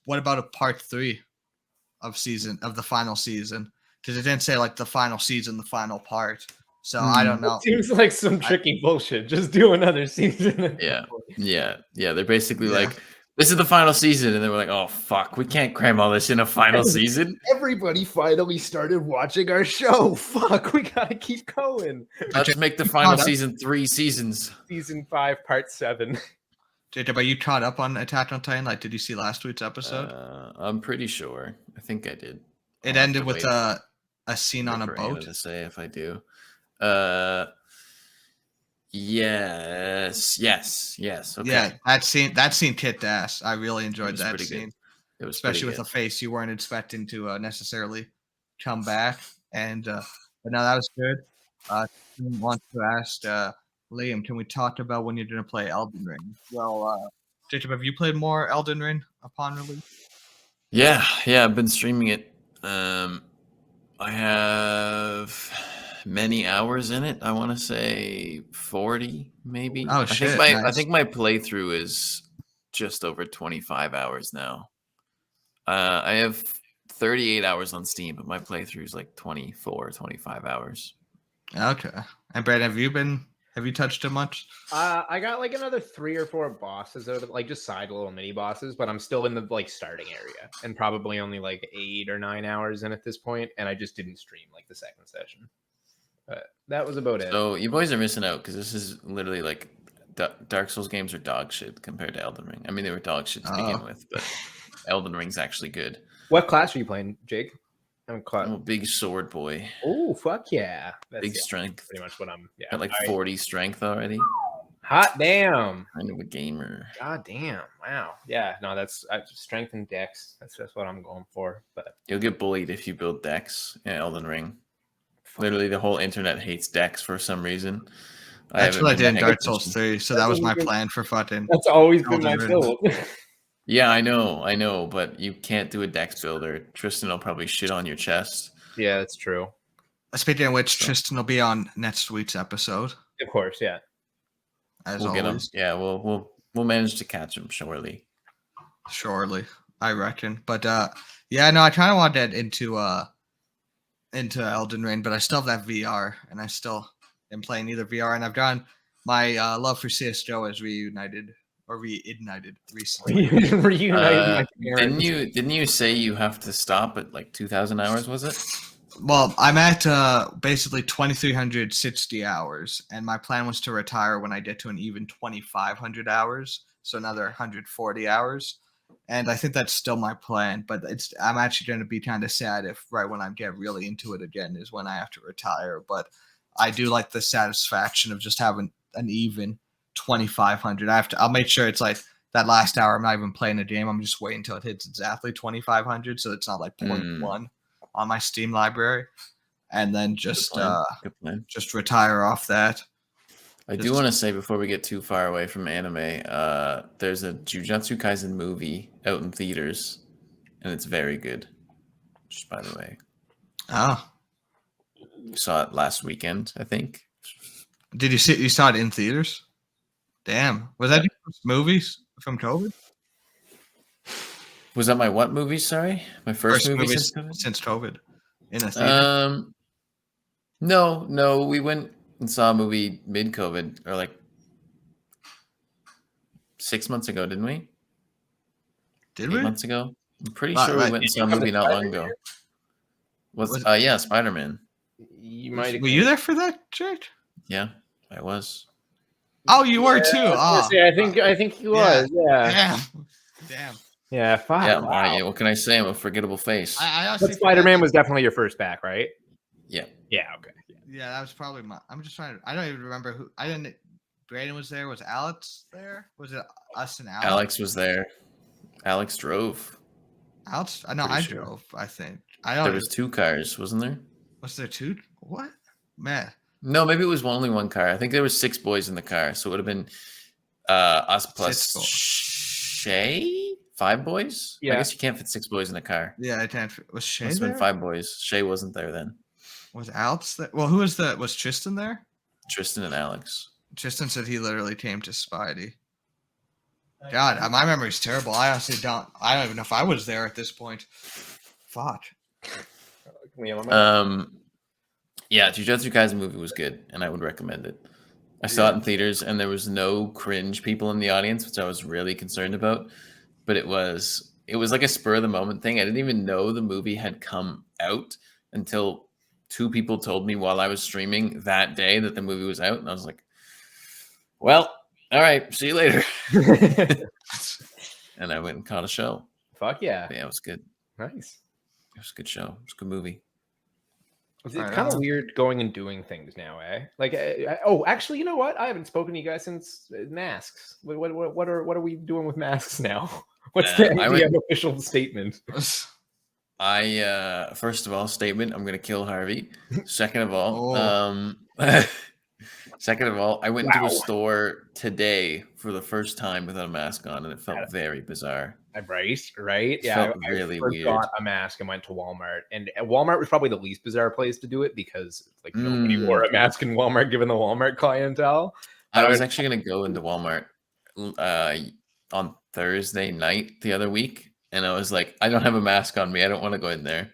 what about a part 3 of the final season? Because it didn't say like the final season, the final part. So I don't know. It seems like some tricky bullshit. Just do another season. Yeah. They're basically like, this is the final season, and they were like, "Oh fuck, we can't cram all this in a final season." Everybody finally started watching our show. Fuck, we gotta keep going. Let's make the final season 3 seasons. Season 5, part 7. Jacob, are you caught up on Attack on Titan? Like, did you see last week's episode? I'm pretty sure. I think I did. It ended with a scene on a boat. To say if I do. Yes. Okay. Yeah, that scene kicked ass. I really enjoyed that scene. It was especially with a face you weren't expecting to necessarily come back. And but no, that was good. I want to ask Liam, can we talk about when you're going to play Elden Ring? Well, Jacob, have you played more Elden Ring upon release? Yeah, I've been streaming it. I have many hours in it. I want to say 40, maybe. Oh shit! I think my playthrough is just over 25 hours now. I have 38 hours on Steam, but my playthrough is like 24, 25 hours. Okay. And Brad, have you touched it much? I got like another 3 or 4 bosses out of like just side little mini bosses, but I'm still in the like starting area and probably only like 8 or 9 hours in at this point, and I just didn't stream like the second session. But that was about it. So you boys are missing out because this is literally like Dark Souls games are dog shit compared to Elden Ring. I mean, they were dog shit to begin with, but Elden Ring's actually good. What class are you playing, Jake? I'm a big sword boy. Oh, fuck yeah. Big strength. Pretty much what I'm... Yeah. Got like 40 strength already. Hot damn. Kind of a gamer. God damn. Wow. Yeah, no, that's strength and dex. That's just what I'm going for. But you'll get bullied if you build dex in Elden Ring. Literally, the whole internet hates dex for some reason. That's what I did in Dark Souls 3, so that was my plan for fucking... That's always been my build. Yeah, I know, but you can't do a dex builder. Tristan will probably shit on your chest. Yeah, that's true. Speaking of which, So- Tristan will be on next week's episode, Of course, yeah. as We'll get him. always. Yeah, we'll manage to catch him shortly. Shortly, I reckon. But yeah, no, I kind of want to get into Elden Ring, but I still have that VR, and I still am playing either VR, and I've gone. My love for CS:GO has reignited recently. Reunited my parents. Didn't you say you have to stop at like 2,000 hours? Was it? Well, I'm at basically 2,360 hours, and my plan was to retire when I get to an even 2,500 hours, so another 140 hours. And I think that's still my plan, but I'm actually going to be kind of sad if right when I get really into it again is when I have to retire. But I do like the satisfaction of just having an even 2,500. I'll make sure it's like that last hour I'm not even playing a game. I'm just waiting until it hits exactly 2,500, so it's not like 0.1 on my Steam library, and then just Good plan. just retire off that. I do want to say before we get too far away from anime, there's a Jujutsu Kaisen movie out in theaters, and it's very good. Just by the way, Oh, you saw it last weekend, I think. did you see? You saw it in theaters? Damn, was that your first movies from COVID? Was that my what movie? Sorry, my first movie movies since COVID? since COVID in a theater. No, we went and saw a movie mid-COVID, or like 6 months ago, didn't we? Did 8 we? months ago. I'm pretty Right, sure right. we went and saw a movie not long ago. Yeah, Spider-Man. You might. Were you there for that, Jake? Yeah, I was. Oh, you were too. Oh, I think he was. Yeah. Damn. Yeah. Fuck. Yeah, Wow. what can I say? I'm a forgettable face. I honestly But Spider-Man was definitely your first back, right? Yeah. Yeah. Okay. Yeah, that was probably my. I'm just trying to. I don't even remember who. I didn't. Braden was there. Was Alex there? Was it us and Alex? Alex was there. Alex drove. Alex? I know. Pretty I sure. drove. I think. I don't. There was 2 cars, wasn't there? Was there two? What? Man. No, maybe it was only 1 car. I think there was 6 boys in the car, so it would have been us plus 6 boys. Shay. 5 boys. Yeah. I guess you can't fit 6 boys in a car. Yeah, I can't. Was Shay Must have there? been 5 boys. Shay wasn't there then. Was Alex there? Well, who was the? Was Tristan there? Tristan and Alex. Tristan said he literally came to Spidey. God, my memory's terrible. I honestly don't. I don't even know if I was there at this point. Fuck. Yeah, Jujutsu Kaisen movie was good, and I would recommend it. I saw it in theaters, and there was no cringe people in the audience, which I was really concerned about. But it was like a spur of the moment thing. I didn't even know the movie had come out until 2 people told me while I was streaming that day that the movie was out, and I was like, "Well, all right, see you later." And I went and caught a show. Fuck yeah. But yeah, it was good. Nice. It was a good show. It was a good movie. It's Right kind of on. weird going and doing things now, eh? Like, actually, you know what? I haven't spoken to you guys since masks. What are we doing with masks now? What's the official statement? First of all, statement: I'm gonna kill Harvey. Second of all, I went to a store today for the first time without a mask on, and it felt very bizarre. Right? Yeah, Felt really weird. Got a mask and went to Walmart, and Walmart was probably the least bizarre place to do it because like nobody wore a mask in Walmart, given the Walmart clientele. I was actually gonna go into Walmart on Thursday night the other week, and I was like, I don't have a mask on me. I don't want to go in there.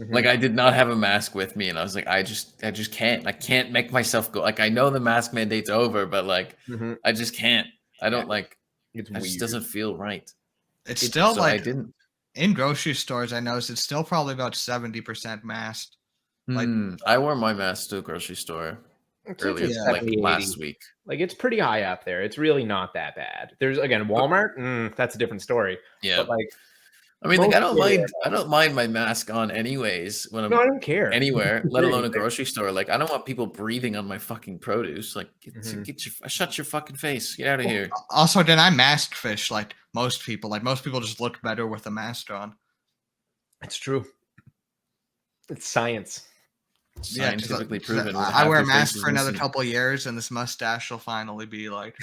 Like, I did not have a mask with me, and I was like, I just can't. I can't make myself go. Like, I know the mask mandate's over, but like, I just can't. I don't like. It just doesn't feel right. It's still so like I didn't. In grocery stores. I noticed it's still probably about 70% masked. Like, I wore my mask to a grocery store earlier, like 70, last week. Like, it's pretty high up there. It's really not that bad. There's again Walmart. That's a different story. Yeah, but like. I mean, like, I don't mind my mask on anyways when I'm I don't care anywhere, let alone a grocery store. Like, I don't want people breathing on my fucking produce. Like, shut your fucking face. Get out of here. Also, then I mask fish like most people. Like, most people just look better with a mask on. It's true. It's science. Scientifically proven. I wear a mask for another couple of years, and this mustache will finally be like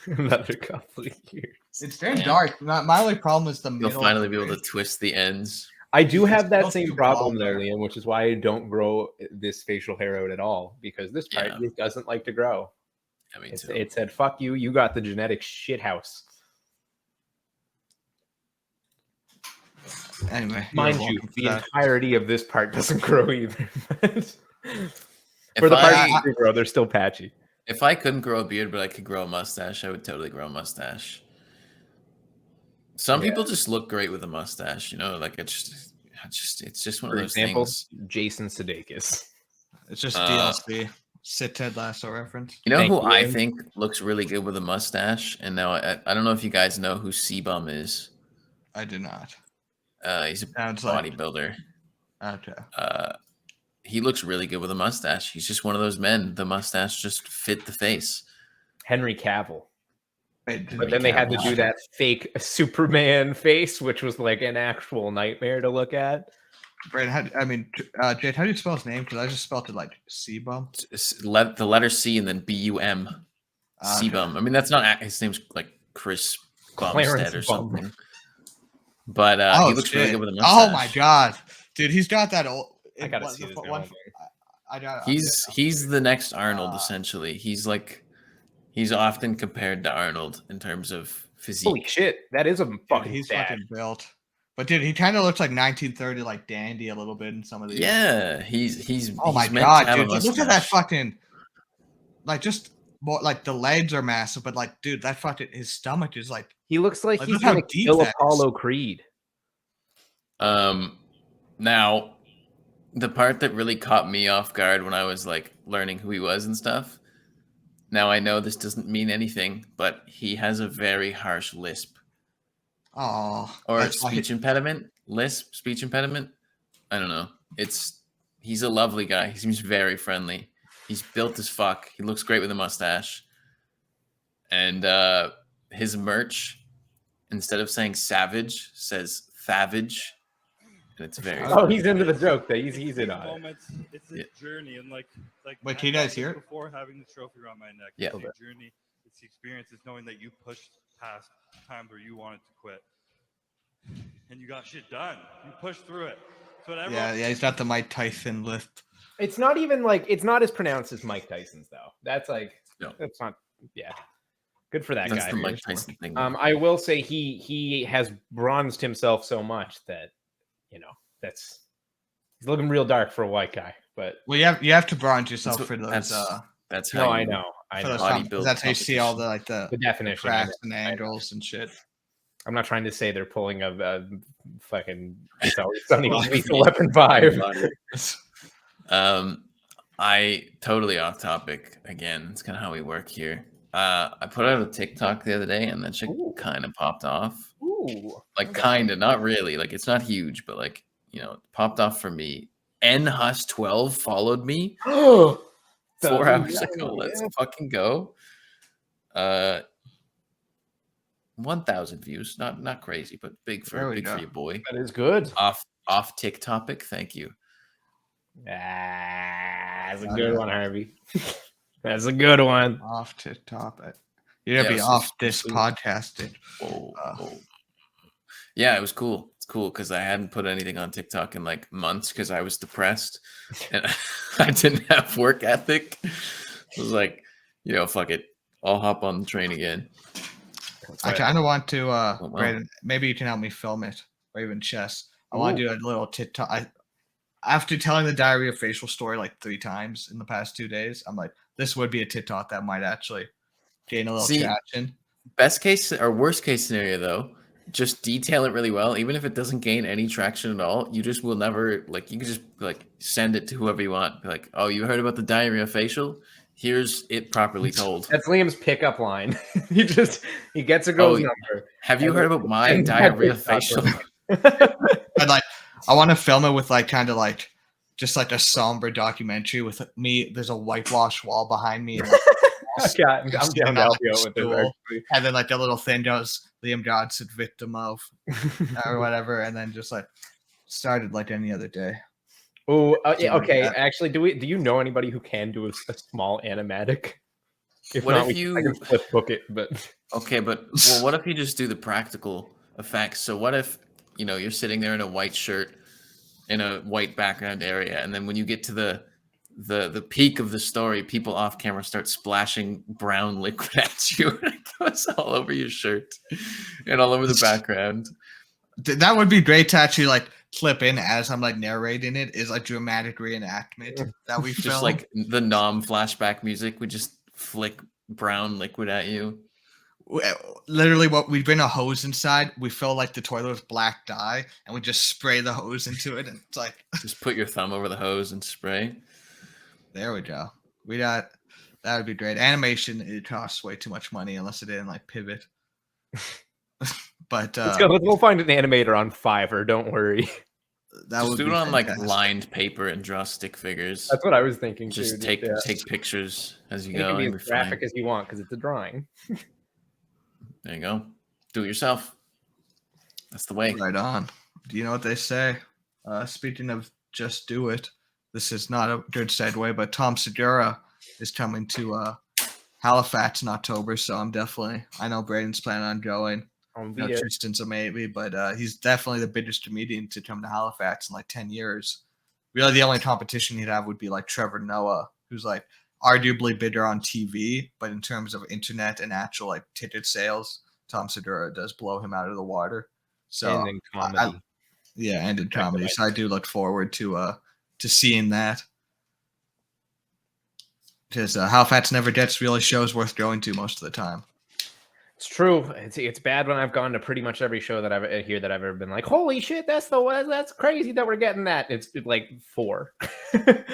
another couple of years. It's very dark. My only problem is the You'll middle. finally be able to twist the ends. I do have that It's same too problem bald there, there. Liam, which is why I don't grow this facial hair out at all, because this part Yeah. doesn't like to grow. I mean, It said, "Fuck you, you got the genetic shit house." Anyway, Mind you, the entirety of this part doesn't grow either. For the parts that do grow, they're still patchy. If I couldn't grow a beard, but I could grow a mustache, I would totally grow a mustache. Some people just look great with a mustache, you know, like it's just one of those things. Jason Sudeikis. It's just DLC. Sit Ted Lasso reference. You know who I think looks really good with a mustache? And now I don't know if you guys know who C-Bum is. I do not. He's a bodybuilder. Okay. He looks really good with a mustache. He's just one of those men. The mustache just fit the face. Henry Cavill. But then they had to do that fake Superman face, which was like an actual nightmare to look at. Braden, Jade, how do you spell his name? Because I just spelled it like C-Bum. The letter C and then B-U-M. C-Bum. I mean, that's not his name's like Chris Bumstead or something. But he looks really good with a mustache. Oh my god, dude, he's got that old. I gotta see this one. He's the next Arnold, essentially. He's often compared to Arnold in terms of physique. Holy shit, that is a fucking. He's fucking built. But dude, he kind of looks like 1930, like Dandy a little bit in some of these. Yeah, he's. Oh my god, dude! Look at that fucking. Like just more like the legs are massive, but like, dude, that fucking his stomach is like. He looks like he's gonna kill Apollo Creed. Now, the part that really caught me off guard when I was like learning who he was and stuff. Now I know this doesn't mean anything, but he has a very harsh lisp. Oh. Or speech impediment? Lisp? Speech impediment? I don't know. He's a lovely guy. He seems very friendly. He's built as fuck. He looks great with a mustache. And his merch, instead of saying savage, says thavage. And it's very he's into the joke that he's in on it. It's a journey, and like wait, can you guys hear it? Before having the trophy around my neck, yeah. It's a journey. It's the experience. It's knowing that you pushed past times where you wanted to quit, and you got shit done. You pushed through it. So yeah, he's got the Mike Tyson lift. It's not even like it's not as pronounced as Mike Tyson's though. That's like that's not good for that guy. That's the Mike Tyson thing. I will say he has bronzed himself so much that he's looking real dark for a white guy. But you have to bronze yourself for those. That's how I know. That's how you see all the the definition, cracks and angles and shit. I'm not trying to say they're pulling a fucking Sunny Lethal Weapon 5. I totally off topic again. It's kind of how we work here. I put out a TikTok the other day, and that shit kind of popped off. Ooh, like kind of, not really. Like it's not huge, but like it popped off for me. NHus12 followed me 4 hours ago. Let's fucking go. 1,000 views. Not crazy, but big for your boy. That is good. Off tick topic. Thank you. That's a good one, Harvey. That's a good one. Off TikTok. You're gonna be off this podcast. Yeah, it was cool. It's cool because I hadn't put anything on TikTok in like months because I was depressed and I didn't have work ethic. I was like, fuck it. I'll hop on the train again. I kind of want to, Braden, maybe you can help me film it, or even Chess. I want to do a little TikTok. After telling the diarrhea facial story like 3 times in the past 2 days, I'm like, this would be a TikTok that might actually gain a little traction. Best case or worst case scenario, though, just detail it really well. Even if it doesn't gain any traction at all, you just will never, you can just send it to whoever you want. Be like, oh, you heard about the diarrhea facial? Here's it properly told. That's Liam's pickup line. he gets a girl's number. Have you heard about my diarrhea facial? And I want to film it with just a somber documentary with me. There's a whitewash wall behind me. And, I'm down to help you out with this. And then the little thing goes Liam Johnson victim of or whatever, and then just started like any other day. Oh, okay. Actually, do you know anybody who can do a small animatic? If What not, if I can flip book it. But Okay, but well, what if you just do the practical effects? So what if, you're sitting there in a white shirt in a white background area, and then when you get to the peak of the story, people off camera start splashing brown liquid at you, and it goes all over your shirt and all over the background. That would be great to actually like clip in as I'm like narrating it, is like dramatic reenactment that we Just film. like the flashback music would just flick brown liquid at you. Literally, what we bring a hose inside, we fill like the toilet with black dye, and we just spray the hose into it, and it's like Just put your thumb over the hose and spray. there we go. That would be great. Animation, it costs way too much money unless it didn't like pivot. But we'll find an animator on Fiverr. Don't worry. That Just would do be it on fantastic. like lined paper and draw stick figures. That's what I was thinking. Just too. take pictures as you It go. can be and as you're fine. graphic as you want because it's a drawing. There you go. Do it yourself. That's the way. Right on. Do you know what they say? Speaking of just do it, this is not a good segue, but Tom Segura is coming to Halifax in October, so I know Braden's planning on going. Tristan's a maybe, but he's definitely the biggest comedian to come to Halifax in like 10 years. Really, the only competition he'd have would be like Trevor Noah, who's like arguably bigger on TV, but in terms of internet and actual like ticket sales, Tom Segura does blow him out of the water. So and in comedy. and in comedy. So I do look forward to seeing that. Because Halifax never gets really shows worth going to most of the time. It's true. It's bad when I've gone to pretty much every show that I've ever been like, holy shit, that's crazy that we're getting that. It's like 4. I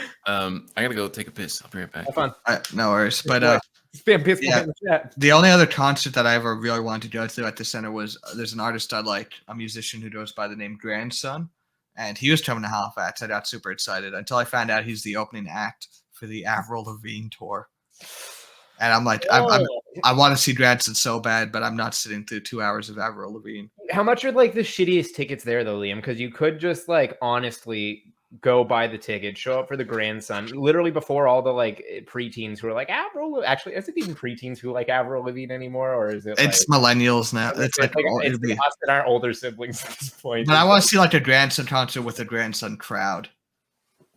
gotta go take a piss. I'll be right back. Have fun. No worries. But Spam piss yeah, in the chat. the only other concert that I ever really wanted to go to at the center was there's an artist I like, a musician who goes by the name Grandson, and he was coming to Halifax. I got super excited until I found out he's the opening act for the Avril Lavigne tour. And I'm like, I want to see Grandson so bad, but I'm not sitting through 2 hours of Avril Lavigne. How much are like the shittiest tickets there though, Liam? Because you could just like honestly go buy the ticket, show up for the Grandson, literally before all the like preteens who are like Avril. Actually, is it even preteens who like Avril Lavigne anymore, or is it? It's like, millennials now. It's like it's us and our older siblings at this point. But I want to see like a Grandson concert with a Grandson crowd,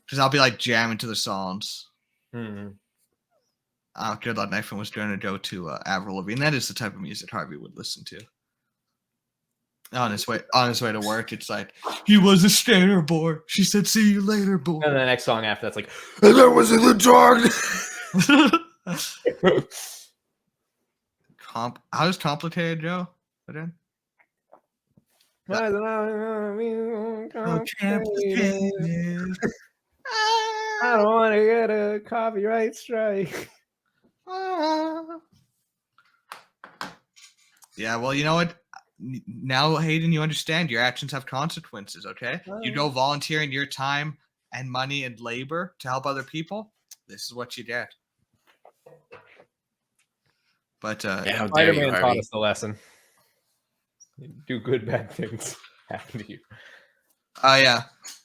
because I'll be like jamming to the songs. Mm-hmm. Good Luck Nathan was going to go to Avril Lavigne. That is the type of music Harvey would listen to. On his way to work, it's like, he was a skater boy. She said, "See you later, boy." And the next song after that's like, and that was in the dark. How does Complicated Joe? Put in? I don't want to get a copyright strike. Yeah, well, you know what? Now, Hayden, you understand your actions have consequences, okay? You go volunteering your time and money and labor to help other people. This is what you get. But how dare you, Spiderman taught Harvey? us the lesson. Do good, bad things happen to you. Oh,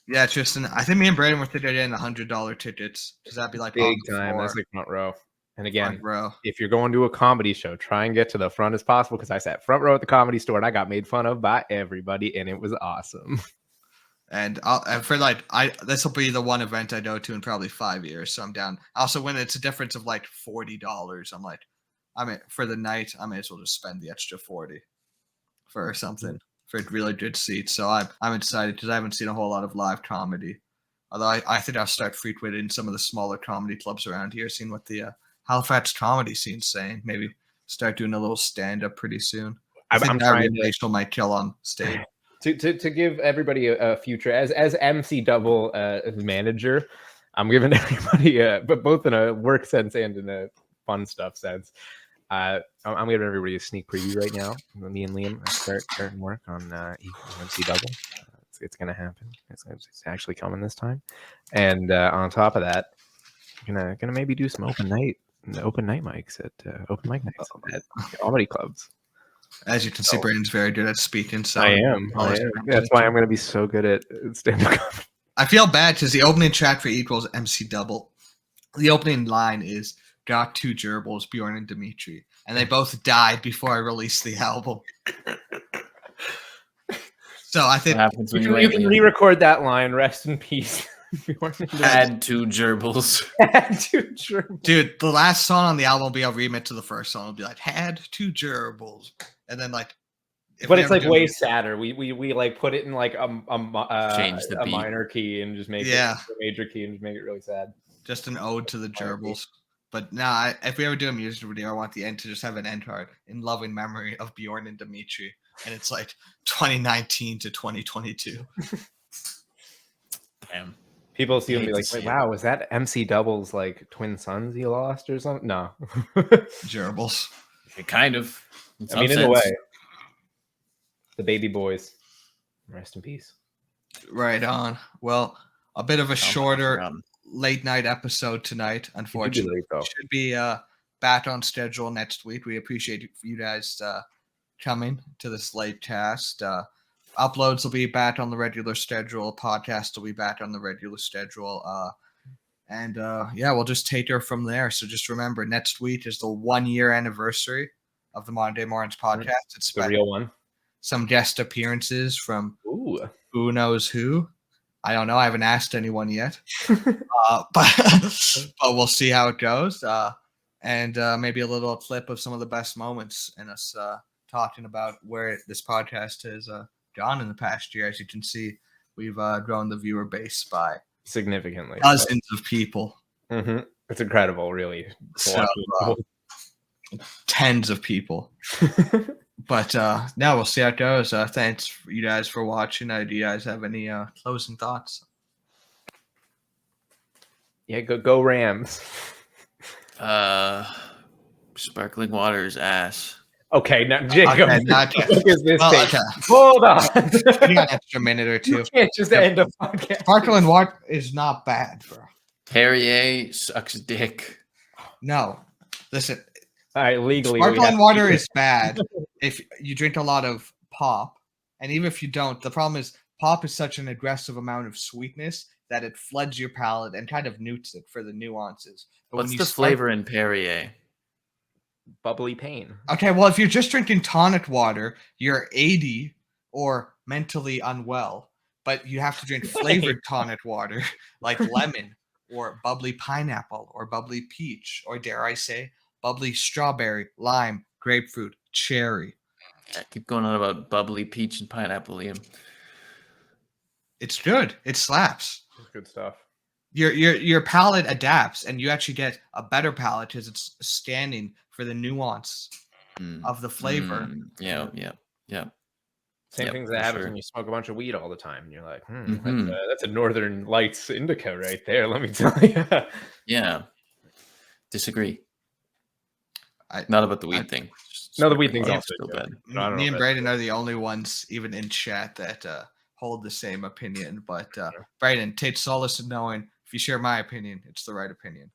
yeah, Tristan. I think me and Braden were thinking in $100 tickets. Does that be like Big time? That's like front row. And again, row. If you're going to a comedy show, try and get to the front as possible, because I sat front row at the Comedy Store and I got made fun of by everybody, and it was awesome. And this will be the one event I go to in probably 5 years, so I'm down. Also, when it's a difference of like $40, I'm like, for the night, I may as well just spend the extra $40 for something for really good seats. So I'm excited because I haven't seen a whole lot of live comedy. Although I think I'll start frequenting some of the smaller comedy clubs around here, seeing what the Halifax comedy scene's saying. Maybe start doing a little stand-up pretty soon. I'm trying to Rachel might kill on stage. To give everybody a future as MC Double manager, I'm giving everybody, but both in a work sense and in a fun stuff sense. I'm giving everybody a sneak preview right now. Me and Liam starting work on MC Double. It's gonna happen. It's actually coming this time. And on top of that, gonna maybe do some open night mics at open mic nights at comedy clubs. As you can see, Braden's very good at speaking. So I am. That's why I'm going to be so good at stand-up comedy. I feel bad because the opening track for Equals MC Double, the opening line is got 2 gerbils, Bjorn and Dimitri, and they both died before I released the album. So I think What happens when You can re-record that line. Rest in peace. had 2 gerbils. Had 2 gerbils. Dude, the last song on the album will be a remix to the first song. It'll be like, had 2 gerbils. And then like But it's like way sadder. We like put it in like Change the a beat. minor key and just make it a major key and just make it really sad. Just an ode to the gerbils. But now, if we ever do a music video, I want the end to just have an end card in loving memory of Bjorn and Dimitri. And it's like 2019 to 2022. Damn. People see and be hate like, to wait, see wow, was that MC Double's like twin sons he lost or something? No. Gerbils. Kind of. I mean, in a way. The baby boys. Rest in peace. Right on. Well, a bit of a shorter late night episode tonight, unfortunately. Should be back on schedule next week. We appreciate you guys coming to this late cast. Uploads will be back on the regular schedule. Podcast will be back on the regular schedule. And we'll just take her from there. So just remember, next week is the 1-year anniversary of the Modern Day Morons podcast. It's the real one. Some guest appearances from who knows who. I don't know. I haven't asked anyone yet. But we'll see how it goes. And maybe a little clip of some of the best moments in us talking about where this podcast has gone in the past year. As you can see, we've grown the viewer base by significantly. Dozens of people. Mm-hmm. It's incredible, really. So, tens of people. But now we'll see how it goes. Thanks for you guys for watching. Do you guys have any closing thoughts? Yeah, go Rams. Sparkling water's ass. Okay, now Jacob. Okay, what is this okay. Hold on. You got an extra minute or two. You can't just end a podcast. Sparkling water is not bad, bro. Perrier sucks dick. No. Listen. All right, legally. Sparkling water is bad if you drink a lot of pop. And even if you don't, the problem is pop is such an aggressive amount of sweetness that it floods your palate and kind of newts it for the nuances. But what's the flavor in Perrier? Bubbly pain. Okay, well, if you're just drinking tonic water, you're 80 or mentally unwell. But you have to drink flavored tonic water like lemon or bubbly pineapple or bubbly peach or, dare I say, bubbly strawberry, lime, grapefruit, cherry. I keep going on about bubbly peach and pineapple, Liam. It's good. It slaps. It's good stuff. Your palate adapts, and you actually get a better palate because it's standing for the nuance of the flavor. Yeah. Same things that happens when you smoke a bunch of weed all the time. And you're like, that's a Northern Lights indica right there. Let me tell you. Yeah. Disagree. Not about the weed thing. No, the weed thing's also still bad. Me and Braden are the only ones, even in chat, that hold the same opinion. But Braden, take solace in knowing if you share my opinion, it's the right opinion.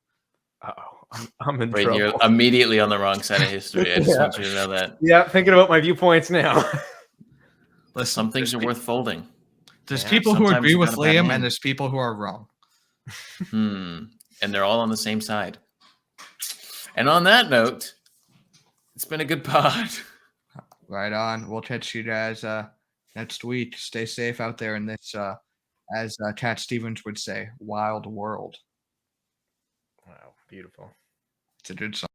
I'm in Braden, trouble. you're immediately on the wrong side of history. I just want you to know that. Yeah, thinking about my viewpoints now. Listen, some things are worth folding. There's people who agree with Liam, and there's people who are wrong. And they're all on the same side. And on that note, it's been a good pod. Right on. We'll catch you guys next week. Stay safe out there in this, as Cat Stevens would say, wild world. Wow, beautiful. It's a good song.